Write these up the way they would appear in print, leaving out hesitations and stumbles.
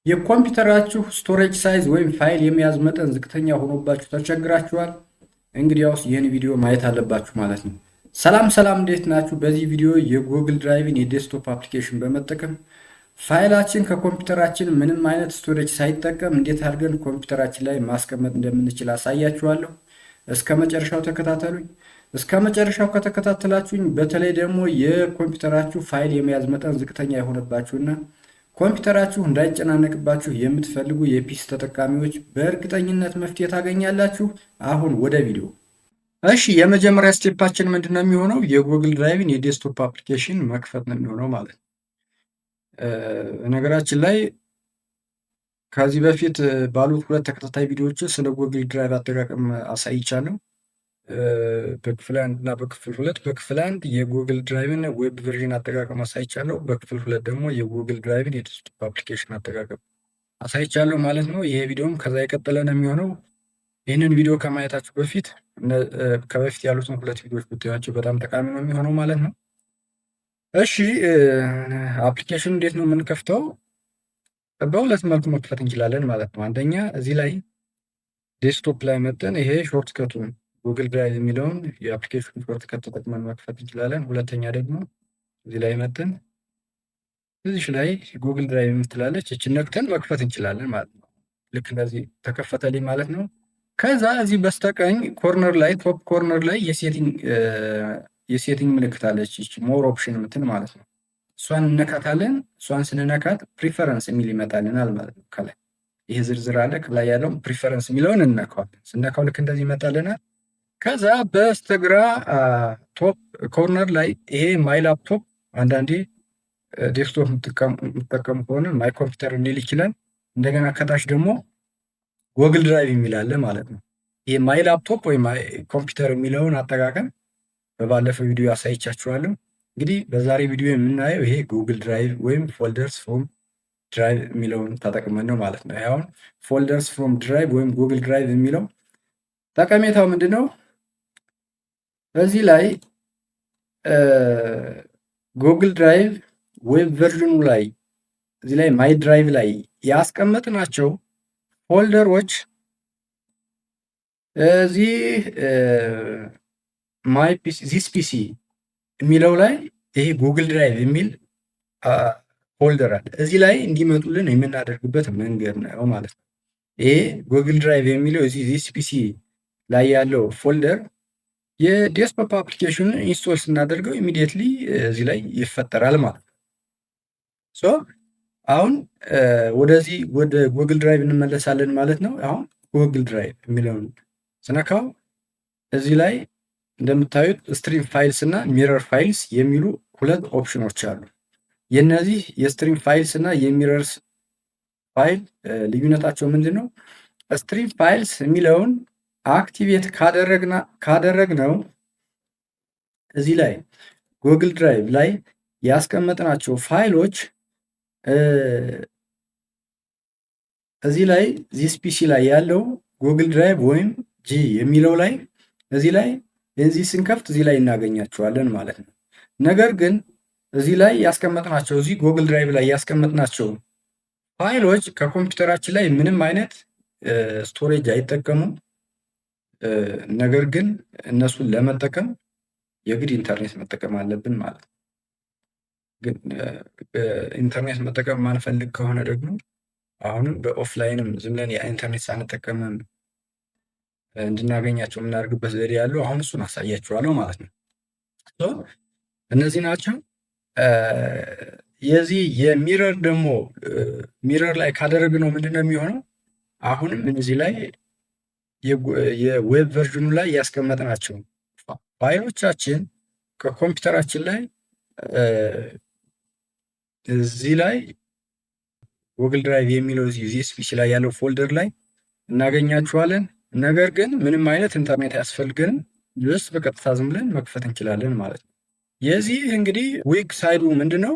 የኮምፒውተራችሁ ስቶሬጅ ሳይዝ ወይም ፋይል የመያዝ መጠን ዝቅተኛ ሆኖባችሁ ተቸግራችኋል? እንግዲያውስ ይህን ቪዲዮ ማየት አለባችሁ ማለት ነው። ሰላም ሰላም፣ እንዴት ናችሁ? በዚህ ቪዲዮ የጉግል ድራይቭን የዴስክቶፕ አፕሊኬሽን በመጠቀም ፋይላችን ከኮምፒውተራችን ምንም አይነት ስቶሬጅ ሳይጠቀም እንዴት አድርገን ኮምፒውተራችን ላይ ማስቀመጥ እንደምንችል አሳያችኋለሁ። እስከ መጨረሻው ተከታተሉኝ። እስከ መጨረሻው ከተከታተላችሁኝ በተለይ ደግሞ የኮምፒውተራችሁ ፋይል የመያዝ መጠን ዝቅተኛ የሆነባችሁና ኮምፒውተራችሁ እንዳይጨናነቅባችሁ የምትፈልጉ የፒሲ ተጠቃሚዎች በእርግጠኝነት መፍትሄ ታገኛላችሁ። አሁን ወደ ቪዲዮ። እሺ፣ የመጀመሪያ ስቴፓችን ምንድን ነው የሚሆነው? የጉግል ድራይቭን የዴስክቶፕ አፕሊኬሽን መክፈት ነው የሚሆነው ማለት ነው። ነገራችን ላይ ከዚህ በፊት ባሉት ሁለት ተከታታይ ቪዲዮዎች ስለ ጉግል ድራይቭ አጠቃቀም አሳይቻለሁ። በክፍል 1 እና በክፍል 2። በክፍል 1 የጉግል ድራይቭን ዌብ ቨርዥን አጠቃቀም አሳይቻለሁ። በክፍል 2 ደግሞ የጉግል ድራይቭን የዴስክቶፕ አፕሊኬሽን አጠቃቀም አሳይቻለሁ ማለት ነው። ይሄ ቪዲዮም ከዛ የቀጠለ ነው የሚሆነው። ይህንን ቪዲዮ ከማየታችሁ በፊት ከበፊት ያሉትን ሁለት ቪዲዮዎች ብታዩዋቸው በጣም ጠቃሚ ነው የሚሆነው ማለት ነው። እሺ፣ አፕሊኬሽኑ እንዴት ነው የምንከፍተው? በሁለት መልኩ መክፈት እንችላለን ማለት ነው። አንደኛ እዚህ ላይ ዴስክቶፕ ላይ መጠን ይሄ ሾርትከቱን ጉግል ድራይቭ የሚለውን የአፕሊኬሽን ሾርትከት ተጠቅመን መክፈት እንችላለን። ሁለተኛ ደግሞ እዚህ ላይ መጠን እዚሽ ላይ ጉግል ድራይቭ የምትላለች እችን ነክተን መክፈት እንችላለን ማለት ነው። ልክ እንደዚህ ተከፈተልኝ ማለት ነው። ከዛ እዚህ በስተቀኝ ኮርነር ላይ ቶፕ ኮርነር ላይ የሴቲንግ ምልክት አለች፣ ሞር ኦፕሽን የምትል ማለት ነው። እሷን እነካታለን። እሷን ስንነካት ፕሪፈረንስ የሚል ይመጣልናል ማለት ነው። ከላይ ይሄ ዝርዝር አለ። ከላይ ያለው ፕሪፈረንስ የሚለውን እንነካዋለን። ስነካው ልክ እንደዚህ ይመጣልናል። ከዛ በስተግራ ቶፕ ኮርነር ላይ ይሄ ማይ ላፕቶፕ፣ አንዳንዴ ዴስክቶፕ የምትጠቀሙ ከሆነ ማይ ኮምፒውተር ሊል ይችላል። እንደገና ከታች ደግሞ ጉግል ድራይቭ የሚል አለ ማለት ነው። ይሄ ማይ ላፕቶፕ ወይም ማይ ኮምፒውተር የሚለውን አጠቃቀም በባለፈው ቪዲዮ አሳይቻችኋለሁ። እንግዲህ በዛሬ ቪዲዮ የምናየው ይሄ ጉግል ድራይቭ ወይም ፎልደርስ ፍሮም ድራይቭ የሚለውን ተጠቅመን ነው ማለት ነው። አሁን ፎልደርስ ፍሮም ድራይቭ ወይም ጉግል ድራይቭ የሚለው ጠቀሜታው ምንድን ነው? በዚህ ላይ ጉግል ድራይቭ ዌብ ቨርዥኑ ላይ እዚህ ላይ ማይ ድራይቭ ላይ ያስቀመጥናቸው ፎልደሮች እዚህ ማይ ፒሲ ዚስ ፒሲ የሚለው ላይ ይሄ ጉግል ድራይቭ የሚል ፎልደር አለ። እዚህ ላይ እንዲመጡልን የምናደርግበት መንገድ ነው ማለት ነው። ይሄ ጉግል ድራይቭ የሚለው እዚህ ዚስ ፒሲ ላይ ያለው ፎልደር የዴስክቶፕ አፕሊኬሽኑን ኢንስቶል ስናደርገው ኢሚዲየትሊ እዚህ ላይ ይፈጠራል ማለት ነው። ሶ አሁን ወደዚህ ወደ ጉግል ድራይቭ እንመለሳለን ማለት ነው። አሁን ጉግል ድራይቭ የሚለውን ስነካው እዚህ ላይ እንደምታዩት ስትሪም ፋይልስ እና ሚረር ፋይልስ የሚሉ ሁለት ኦፕሽኖች አሉ። የነዚህ የስትሪም ፋይልስ እና የሚረርስ ፋይል ልዩነታቸው ምንድን ነው? ስትሪም ፋይልስ የሚለውን አክቲቬት ካደረግነው እዚህ ላይ ጉግል ድራይቭ ላይ ያስቀመጥናቸው ፋይሎች እዚህ ላይ ዚስ ፒሲ ላይ ያለው ጉግል ድራይቭ ወይም ጂ የሚለው ላይ እዚህ ላይ እዚህ ስንከፍት እዚህ ላይ እናገኛቸዋለን ማለት ነው። ነገር ግን እዚህ ላይ ያስቀመጥናቸው እዚህ ጉግል ድራይቭ ላይ ያስቀመጥናቸው ፋይሎች ከኮምፒውተራችን ላይ ምንም አይነት ስቶሬጅ አይጠቀሙም። ነገር ግን እነሱን ለመጠቀም የግድ ኢንተርኔት መጠቀም አለብን ማለት ነው። ግን ኢንተርኔት መጠቀም ማንፈልግ ከሆነ ደግሞ አሁንም በኦፍላይንም ዝም ብለን የኢንተርኔት ሳንጠቀምም እንድናገኛቸው የምናደርግበት ዘዴ ያለው አሁን እሱን አሳያችኋለሁ ማለት ነው። እነዚህ ናቸው። የዚህ የሚረር ደግሞ ሚረር ላይ ካደረግነው ምንድን ነው የሚሆነው? አሁንም እዚህ ላይ የዌብ ቨርዥኑ ላይ ያስቀመጥናቸው ፋይሎቻችን ከኮምፒውተራችን ላይ እዚህ ላይ ጉግል ድራይቭ የሚለው ዚስ ፒሲ ላይ ያለው ፎልደር ላይ እናገኛቸዋለን። ነገር ግን ምንም አይነት ኢንተርኔት አያስፈልገንም። ጀስት በቀጥታ ዝም ብለን መክፈት እንችላለን ማለት ነው። የዚህ እንግዲህ ዊክ ሳይዱ ምንድን ነው?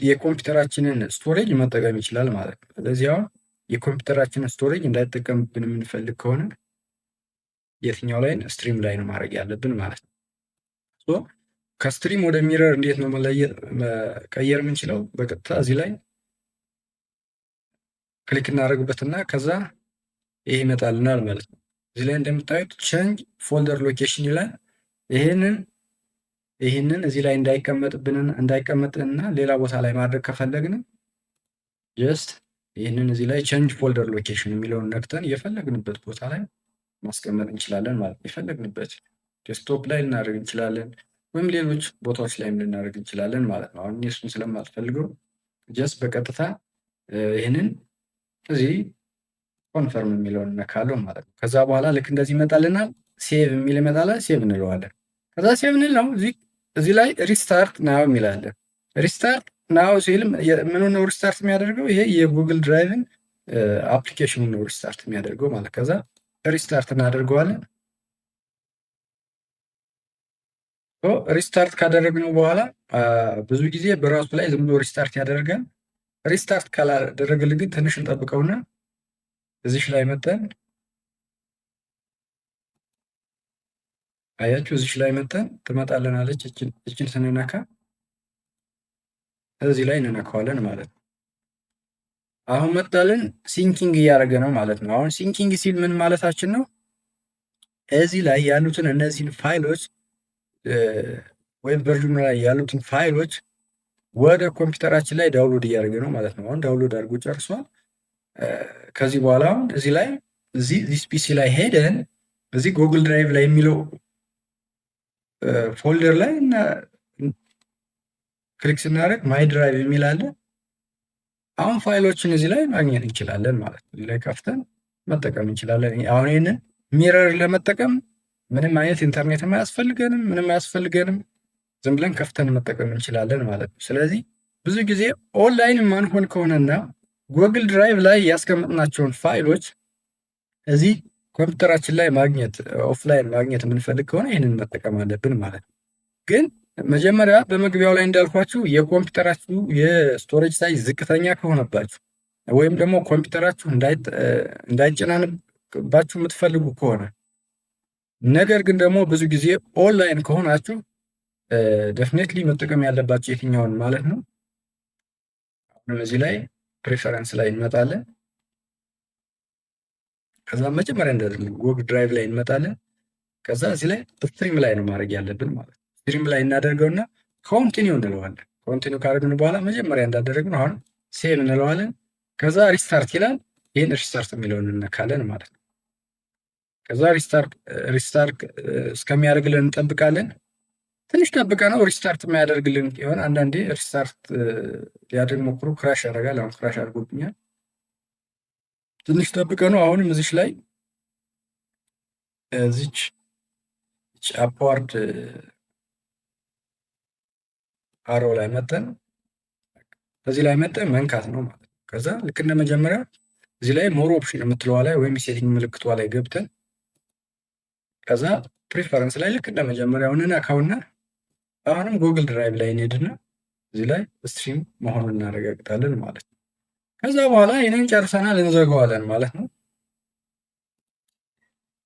የኮምፒውተራችንን ስቶሬጅ መጠቀም ይችላል ማለት ነው። ስለዚህ አሁን የኮምፒውተራችንን ስቶሬጅ እንዳይጠቀምብን የምንፈልግ ከሆነ የትኛው ላይ ስትሪም ላይ ነው ማድረግ ያለብን ማለት ነው። ከስትሪም ወደ ሚረር እንዴት ነው መቀየር የምንችለው? በቀጥታ እዚህ ላይ ክሊክ እናደርግበትና ከዛ ይሄ ይመጣልናል ማለት ነው። እዚህ ላይ እንደምታዩት ቼንጅ ፎልደር ሎኬሽን ይላል። ይህንን እዚህ ላይ እንዳይቀመጥና ሌላ ቦታ ላይ ማድረግ ከፈለግን ጀስት ይህንን እዚህ ላይ ቼንጅ ፎልደር ሎኬሽን የሚለውን ነክተን የፈለግንበት ቦታ ላይ ማስቀመጥ እንችላለን ማለት ነው። የፈለግንበት ዴስክቶፕ ላይ ልናደርግ እንችላለን፣ ወይም ሌሎች ቦታዎች ላይም ልናደርግ እንችላለን ማለት ነው። አሁን እሱን ስለማልፈልገው ጀስት በቀጥታ ይህንን እዚህ ኮንፈርም የሚለውን እነካለሁ ማለት ነው። ከዛ በኋላ ልክ እንደዚህ ይመጣልናል። ሴቭ የሚል ይመጣላል። ሴቭ እንለዋለን። ከዛ ሴቭ እንለው እዚህ ላይ ሪስታርት ናው የሚላለን። ሪስታርት ናው ሲል ምኑ ነው ሪስታርት የሚያደርገው? ይሄ የጉግል ድራይቭን አፕሊኬሽኑ ነው ሪስታርት የሚያደርገው ማለት። ከዛ ሪስታርት እናደርገዋለን። ሪስታርት ካደረግነው በኋላ ብዙ ጊዜ በራሱ ላይ ዝም ብሎ ሪስታርት ያደርጋል። ሪስታርት ካላደረግልን ግን ትንሽ እንጠብቀውና እዚሽ ላይ መጠን አያችሁ፣ እዚሽ ላይ መጠን ትመጣልናለች። እችን ስንነካ እዚህ ላይ እንነካዋለን ማለት ነው። አሁን መጣልን። ሲንኪንግ እያደረገ ነው ማለት ነው። አሁን ሲንኪንግ ሲል ምን ማለታችን ነው? እዚህ ላይ ያሉትን እነዚህን ፋይሎች ዌብ ቨርዥኑ ላይ ያሉትን ፋይሎች ወደ ኮምፒውተራችን ላይ ዳውንሎድ እያደረገ ነው ማለት ነው። አሁን ዳውንሎድ አድርጎ ጨርሷል። ከዚህ በኋላ አሁን እዚህ ላይ እዚህ ፒሲ ላይ ሄደን እዚህ ጉግል ድራይቭ ላይ የሚለው ፎልደር ላይ ክሊክ ስናደርግ ማይ ድራይቭ የሚል አለ። አሁን ፋይሎችን እዚህ ላይ ማግኘት እንችላለን ማለት ነው። እዚህ ላይ ከፍተን መጠቀም እንችላለን። አሁን ይህንን ሚረር ለመጠቀም ምንም አይነት ኢንተርኔትም አያስፈልገንም፣ ምንም አያስፈልገንም። ዝም ብለን ከፍተን መጠቀም እንችላለን ማለት ነው። ስለዚህ ብዙ ጊዜ ኦንላይን ማንሆን ከሆነና ጉግል ድራይቭ ላይ ያስቀመጥናቸውን ፋይሎች እዚህ ኮምፒውተራችን ላይ ማግኘት ኦፍላይን ማግኘት የምንፈልግ ከሆነ ይህንን መጠቀም አለብን ማለት ነው። ግን መጀመሪያ በመግቢያው ላይ እንዳልኳችሁ የኮምፒውተራችሁ የስቶሬጅ ሳይዝ ዝቅተኛ ከሆነባችሁ ወይም ደግሞ ኮምፒውተራችሁ እንዳይጨናንባችሁ የምትፈልጉ ከሆነ ነገር ግን ደግሞ ብዙ ጊዜ ኦንላይን ከሆናችሁ ደፍኔትሊ መጠቀም ያለባችሁ የትኛውን ማለት ነው። አሁን እዚህ ላይ ፕሪፈረንስ ላይ እንመጣለን። ከዛ መጀመሪያ እንደዚህ ጉግል ድራይቭ ላይ እንመጣለን። ከዛ እዚህ ላይ ስትሪም ላይ ነው ማድረግ ያለብን ማለት ነው። ስትሪም ላይ እናደርገውና ኮንቲኒው እንለዋለን። ኮንቲኒው ካደረግን በኋላ መጀመሪያ እንዳደረግነው አሁን ሴቭ እንለዋለን። ከዛ ሪስታርት ይላል። ይህን ሪስታርት የሚለውን እንነካለን ማለት ነው። ከዛ ሪስታርት እስከሚያደርግልን እንጠብቃለን። ትንሽ ጠብቀ ነው ሪስታርት የማያደርግልን የሆነ አንዳንዴ ሪስታርት ሊያደርግ ሞክሮ ክራሽ ያደርጋል። አሁን ክራሽ አድርጎብኛል። ትንሽ ጠብቀ ነው። አሁንም እዚች ላይ እዚች አፕዋርድ አሮ ላይ መጠን እዚህ ላይ መጠን መንካት ነው ማለት ነው። ከዛ ልክ እንደ መጀመሪያ እዚህ ላይ ሞር ኦፕሽን የምትለዋ ላይ ወይም ሴቲንግ ምልክቷ ላይ ገብተን ከዛ ፕሪፈረንስ ላይ ልክ እንደ መጀመሪያው እንነካውና አሁንም ጉግል ድራይቭ ላይ እንሄድና እዚህ ላይ ስትሪም መሆኑን እናረጋግጣለን ማለት ነው። ከዛ በኋላ ይህንን ጨርሰናል፣ እንዘጋዋለን ማለት ነው።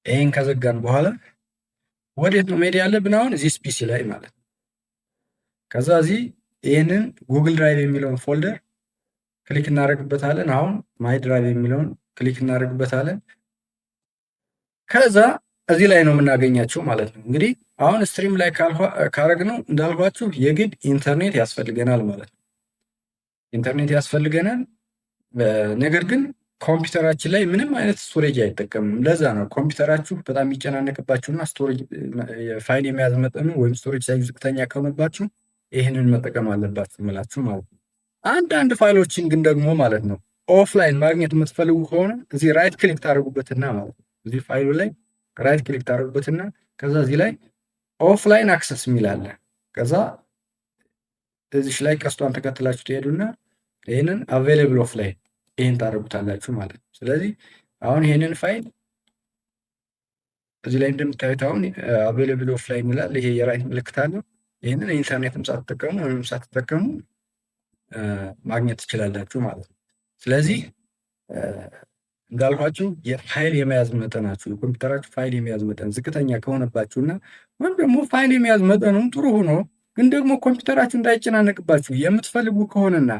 ይህን ከዘጋን በኋላ ወዴት ነው መሄድ ያለብን? አሁን እዚህ ፒሲ ላይ ማለት ነው። ከዛ እዚህ ይህንን ጉግል ድራይቭ የሚለውን ፎልደር ክሊክ እናደርግበታለን። አሁን ማይ ድራይቭ የሚለውን ክሊክ እናደርግበታለን። ከዛ እዚህ ላይ ነው የምናገኛቸው ማለት ነው። እንግዲህ አሁን ስትሪም ላይ ካረግነው እንዳልኳችሁ የግድ ኢንተርኔት ያስፈልገናል ማለት ነው። ኢንተርኔት ያስፈልገናል። ነገር ግን ኮምፒውተራችን ላይ ምንም አይነት ስቶሬጅ አይጠቀምም። ለዛ ነው ኮምፒውተራችሁ በጣም የሚጨናነቅባችሁና ስቶሬጅ ፋይል የመያዝ መጠኑ ወይም ስቶሬጅ ሳይዙ ዝቅተኛ ከሆነባችሁ ይህንን መጠቀም አለባችሁ ምላችሁ ማለት ነው። አንዳንድ ፋይሎችን ግን ደግሞ ማለት ነው ኦፍላይን ማግኘት የምትፈልጉ ከሆነ እዚህ ራይት ክሊክ ታደርጉበትና ማለት ነው እዚህ ፋይሉ ላይ ራይት ክሊክ ታደርጉበትና ከዛ እዚህ ላይ ኦፍላይን አክሰስ የሚል አለ። ከዛ እዚሽ ላይ ቀስቷን ተከትላችሁ ትሄዱና ይህንን አቬይላብል ኦፍላይን ይህን ታደርጉታላችሁ ማለት ነው። ስለዚህ አሁን ይህንን ፋይል እዚህ ላይ እንደምታዩት አሁን አቬይላብል ኦፍላይን ይላል። ይሄ የራይት ምልክት አለው። ይህንን ኢንተርኔትም ሳትጠቀሙ ወይም ሳትጠቀሙ ማግኘት ትችላላችሁ ማለት ነው። ስለዚህ እንዳልኳችሁ የፋይል የመያዝ መጠናችሁ የኮምፒውተራችሁ ፋይል የመያዝ መጠን ዝቅተኛ ከሆነባችሁና ወይም ደግሞ ፋይል የመያዝ መጠኑም ጥሩ ሆኖ ግን ደግሞ ኮምፒውተራችሁ እንዳይጨናነቅባችሁ የምትፈልጉ ከሆነና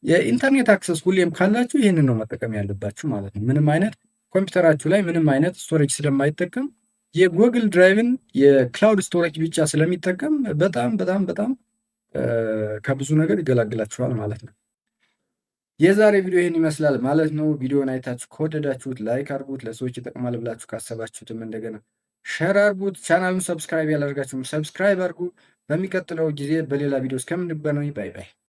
የኢንተርኔት አክሰስ ሁሌም ካላችሁ ይህንን ነው መጠቀም ያለባችሁ ማለት ነው። ምንም አይነት ኮምፒውተራችሁ ላይ ምንም አይነት ስቶሬጅ ስለማይጠቀም የጎግል ድራይቭን የክላውድ ስቶሬጅ ብቻ ስለሚጠቀም በጣም በጣም በጣም ከብዙ ነገር ይገላግላችኋል ማለት ነው። የዛሬ ቪዲዮ ይህን ይመስላል ማለት ነው። ቪዲዮን አይታችሁ ከወደዳችሁት ላይክ አድርጉት። ለሰዎች ይጠቅማል ብላችሁ ካሰባችሁትም እንደገና ሸር አድርጉት። ቻናሉን ሰብስክራይብ ያላደርጋችሁም ሰብስክራይብ አድርጉ። በሚቀጥለው ጊዜ በሌላ ቪዲዮ እስከምንገናኝ ባይ ባይ።